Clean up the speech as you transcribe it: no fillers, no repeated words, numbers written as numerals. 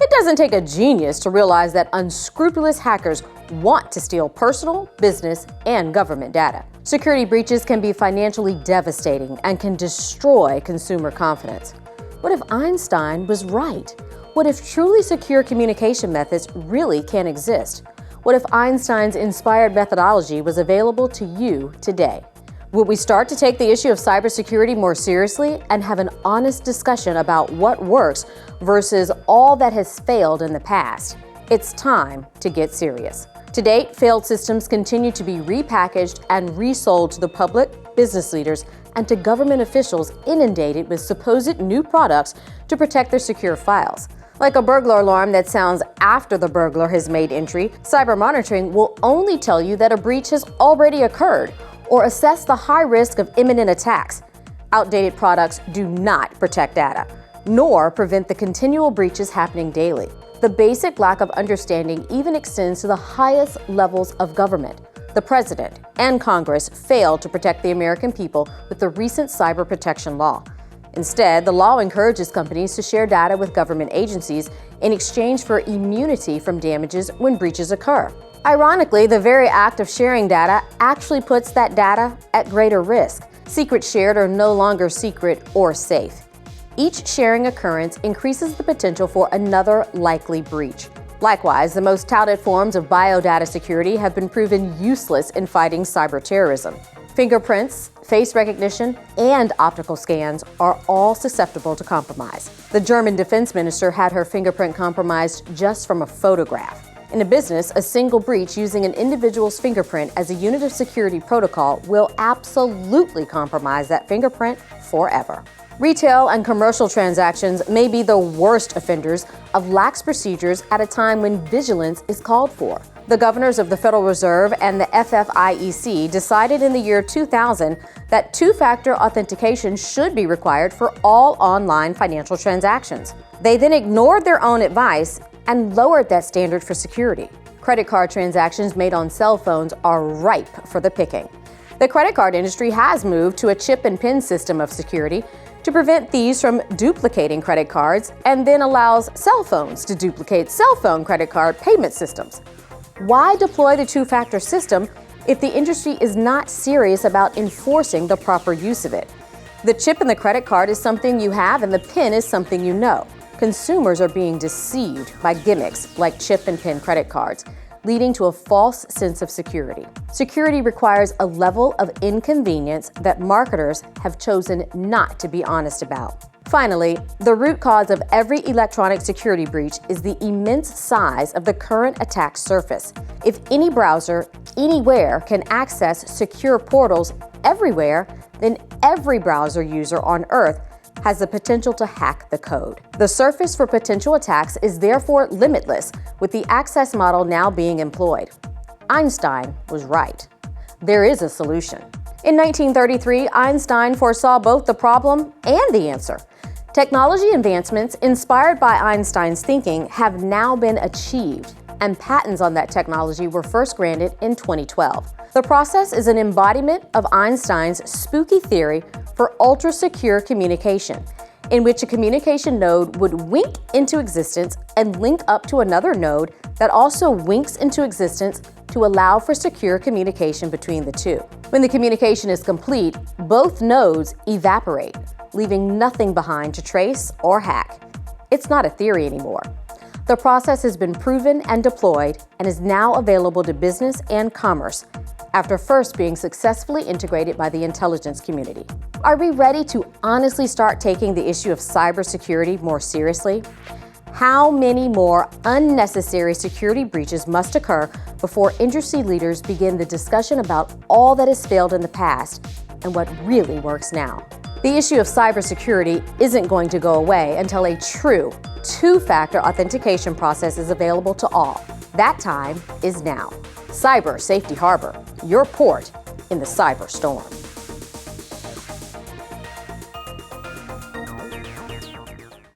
It doesn't take a genius to realize that unscrupulous hackers want to steal personal, business, and government data. Security breaches can be financially devastating and can destroy consumer confidence. What if Einstein was right? What if truly secure communication methods really can exist? What if Einstein's inspired methodology was available to you today? Would we start to take the issue of cybersecurity more seriously and have an honest discussion about what works versus all that has failed in the past? It's time to get serious. To date, failed systems continue to be repackaged and resold to the public, business leaders, and to government officials inundated with supposed new products to protect their secure files. Like a burglar alarm that sounds after the burglar has made entry, cyber monitoring will only tell you that a breach has already occurred or assess the high risk of imminent attacks. Outdated products do not protect data, nor prevent the continual breaches happening daily. The basic lack of understanding even extends to the highest levels of government. The President and Congress failed to protect the American people with the recent cyber protection law. Instead, the law encourages companies to share data with government agencies in exchange for immunity from damages when breaches occur. Ironically, the very act of sharing data actually puts that data at greater risk. Secrets shared are no longer secret or safe. Each sharing occurrence increases the potential for another likely breach. Likewise, the most touted forms of biodata security have been proven useless in fighting cyber terrorism. Fingerprints, face recognition, and optical scans are all susceptible to compromise. The German defense minister had her fingerprint compromised just from a photograph. In a business, a single breach using an individual's fingerprint as a unit of security protocol will absolutely compromise that fingerprint forever. Retail and commercial transactions may be the worst offenders of lax procedures at a time when vigilance is called for. The governors of the Federal Reserve and the FFIEC decided in the year 2000 that two-factor authentication should be required for all online financial transactions. They then ignored their own advice and lowered that standard for security. Credit card transactions made on cell phones are ripe for the picking. The credit card industry has moved to a chip and PIN system of security to prevent thieves from duplicating credit cards and then allows cell phones to duplicate cell phone credit card payment systems. Why deploy the two-factor system if the industry is not serious about enforcing the proper use of it? The chip in the credit card is something you have and the PIN is something you know. Consumers are being deceived by gimmicks like chip and PIN credit cards, leading to a false sense of security. Security requires a level of inconvenience that marketers have chosen not to be honest about. Finally, the root cause of every electronic security breach is the immense size of the current attack surface. If any browser, anywhere, can access secure portals everywhere, then every browser user on Earth has the potential to hack the code. The surface for potential attacks is therefore limitless, with the access model now being employed. Einstein was right. There is a solution. In 1933, Einstein foresaw both the problem and the answer. Technology advancements inspired by Einstein's thinking have now been achieved, and patents on that technology were first granted in 2012. The process is an embodiment of Einstein's spooky theory for ultra-secure communication, in which a communication node would wink into existence and link up to another node that also winks into existence to allow for secure communication between the two. When the communication is complete, both nodes evaporate, leaving nothing behind to trace or hack. It's not a theory anymore. The process has been proven and deployed and is now available to business and commerce after first being successfully integrated by the intelligence community. Are we ready to honestly start taking the issue of cybersecurity more seriously? How many more unnecessary security breaches must occur before industry leaders begin the discussion about all that has failed in the past and what really works now? The issue of cybersecurity isn't going to go away until a true two-factor authentication process is available to all. That time is now. Cyber Safety Harbor, your port in the cyber storm.